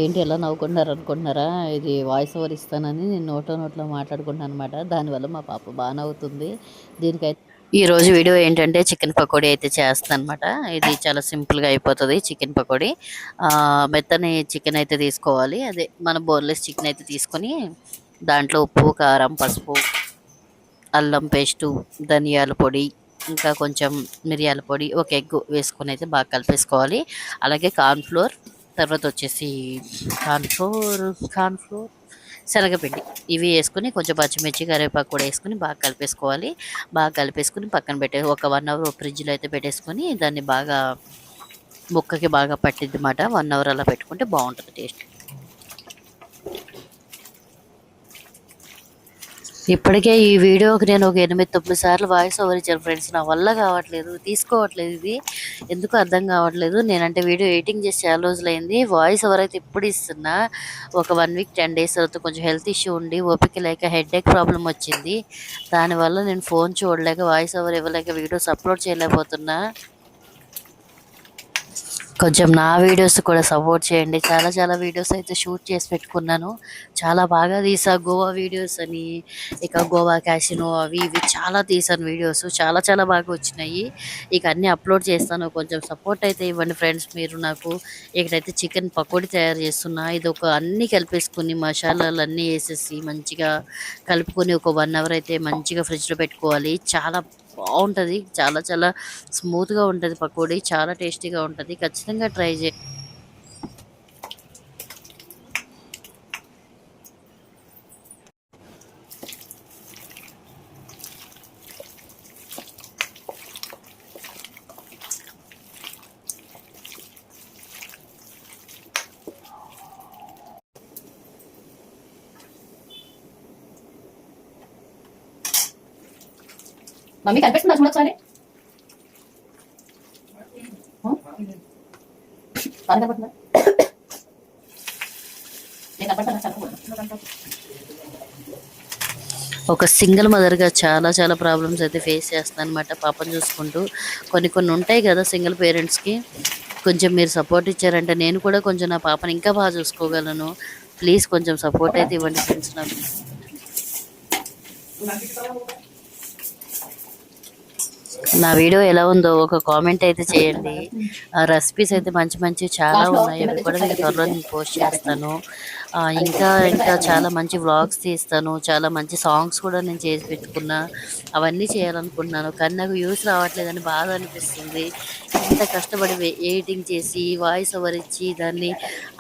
ఏంటి ఎలా నవ్వుకుంటున్నారు అనుకుంటున్నారా? ఇది వాయిస్ ఓవర్ ఇస్తానని నేను నోట్లో మాట్లాడుకుంటున్నాను అనమాట. దానివల్ల మా పాప బాగా నవ్వుతుంది. దీనికైతే ఈరోజు వీడియో ఏంటంటే చికెన్ పకోడీ అయితే చేస్తాను అనమాట. ఇది చాలా సింపుల్గా అయిపోతుంది చికెన్ పకోడీ. మెత్తని చికెన్ అయితే తీసుకోవాలి. అదే మన బోన్లెస్ చికెన్ అయితే తీసుకొని దాంట్లో ఉప్పు, కారం, పసుపు, అల్లం పేస్టు, ధనియాల పొడి, ఇంకా కొంచెం మిరియాల పొడి, ఒక ఎగ్ వేసుకొని అయితే బాగా కలిపేసుకోవాలి. అలాగే కార్న్‌ఫ్లోర్, తర్వాత వచ్చేసి కార్న్‌ఫ్లోర్ కార్న్‌ఫ్లోర్, శనగపిండి ఇవి వేసుకొని కొంచెం పచ్చిమిర్చి, కరివేపాకు కూడా వేసుకొని బాగా కలిపేసుకోవాలి. బాగా కలిపేసుకొని పక్కన ఒక 1 అవర్ ఫ్రిడ్జ్‌లో అయితే పెట్టేసుకొని దాన్ని బాగా ముక్కకి బాగా పట్టిద్దన్నమాట. 1 అవర్ అలా పెట్టుకుంటే బాగుంటుంది టేస్ట్. ఇప్పటికే ఈ వీడియోకి నేను ఒక 8, 9 సార్లు వాయిస్ ఓవర్ ఇచ్చాను ఫ్రెండ్స్. నా వల్ల కావట్లేదు, తీసుకోవట్లేదు, ఇది ఎందుకు అర్థం కావట్లేదు. నేనంటే వీడియో ఎడిటింగ్ చేసి చాలా రోజులైంది. వాయిస్ ఓవర్ అయితే ఇప్పుడు ఇస్తున్నా. ఒక 1 వీక్ 10 డేస్ తర్వాత కొంచెం హెల్త్ ఇష్యూ ఉండి ఓపిక లేక హెడేక్ ప్రాబ్లం వచ్చింది. దానివల్ల నేను ఫోన్ చూడలేక వాయిస్ ఓవర్ ఇవ్వలేక వీడియోస్ అప్లోడ్ చేయలేకపోతున్నా. కొంచెం నా వీడియోస్ కూడా సపోర్ట్ చేయండి. చాలా వీడియోస్ అయితే షూట్ చేసి పెట్టుకున్నాను. చాలా బాగా తీసా. గోవా వీడియోస్ అని, ఇక గోవా క్యాసినో అవి ఇవి చాలా తీసాను వీడియోస్. చాలా బాగా వచ్చినాయి. ఇక అన్నీ అప్లోడ్ చేస్తాను. కొంచెం సపోర్ట్ అయితే ఇవ్వండి ఫ్రెండ్స్ మీరు నాకు. ఇక్కడైతే చికెన్ పకోడీ తయారు చేస్తున్నా. ఇది ఒక అన్నీ కలిపేసుకుని మసాలాలు అన్నీ వేసేసి మంచిగా కలుపుకొని ఒక 1 అవర్ అయితే మంచిగా ఫ్రిడ్జ్లో పెట్టుకోవాలి. చాలా బాగుంటుంది. చాలా స్మూత్గా ఉంటుంది పకోడీ. చాలా టేస్టీగా ఉంటుంది. ఖచ్చితంగా ట్రై చేయండి. మమ్మీ కనిపిస్తుందా చూడొకసారి? ఒక సింగిల్ మదర్గా చాలా ప్రాబ్లమ్స్ అయితే ఫేస్ చేస్తాను అనమాట పాపను చూసుకుంటూ. కొన్ని ఉంటాయి కదా సింగిల్ పేరెంట్స్కి. కొంచెం మీరు సపోర్ట్ ఇచ్చారంటే నేను కూడా కొంచెం నా పాపని ఇంకా బాగా చూసుకోగలను. ప్లీజ్ కొంచెం సపోర్ట్ అయితే ఇవ్వండి ఫ్రెండ్స్ నాకు. నా వీడియో ఎలా ఉందో ఒక కామెంట్ అయితే చేయండి. ఆ రెసిపీస్ అయితే మంచి చాలా ఉన్నాయి. అవి కూడా నేను త్వరలో పోస్ట్ చేస్తాను. ఇంకా చాలా మంచి వ్లాగ్స్ తీస్తాను. చాలా మంచి సాంగ్స్ కూడా నేను చేసి పెట్టుకున్నా. అవన్నీ చేయాలనుకుంటున్నాను. కానీ నాకు వ్యూస్ రావట్లేదని బాధ అనిపిస్తుంది. ఇంత కష్టపడి ఎడిటింగ్ చేసి వాయిస్ ఓవర్ ఇచ్చి దాన్ని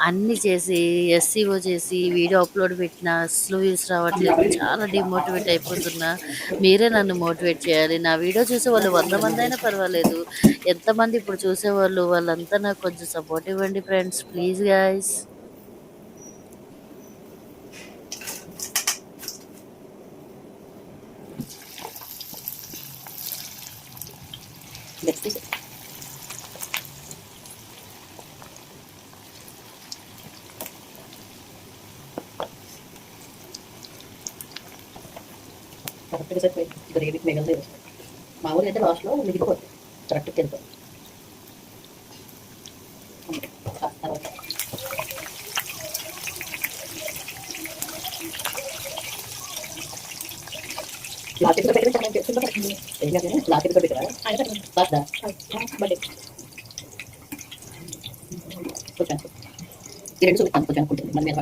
అన్నీ చేసి ఎస్సీఓ చేసి వీడియో అప్లోడ్ పెట్టినా అసలు వ్యూస్ రావట్లేదు. చాలా డిమోటివేట్ అయిపోతున్నా. మీరే నన్ను మోటివేట్ చేయాలి. నా వీడియో చూసే వాళ్ళు 100 మంది అయినా పర్వాలేదు. ఎంతమంది ఇప్పుడు చూసేవాళ్ళు వాళ్ళంతా నాకు కొంచెం సపోర్ట్ ఇవ్వండి ఫ్రెండ్స్, ప్లీజ్ గైస్. కరెక్ట్గా సెట్ గ్రేవీకి మిగలదే వస్తుంది. మా ఊరు అయితే లాస్ట్లో మిగిలిపోతుంది. కరెక్ట్గా తింటాం. లాస్ట్ పెట్టింది లాస్ట్ పెట్టరా బర్త్డే వచ్చాను. ఈ రెండు చూపిస్తాను కొంచెం అనుకుంటుంది మన మీద.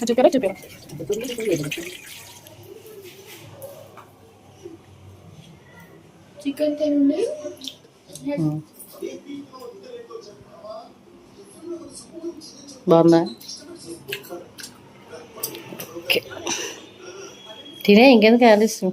చూపారా చికెన్ తినండి. బాగుందా? ఓకే తినే, ఇంకెందుకు ఆలస్యం.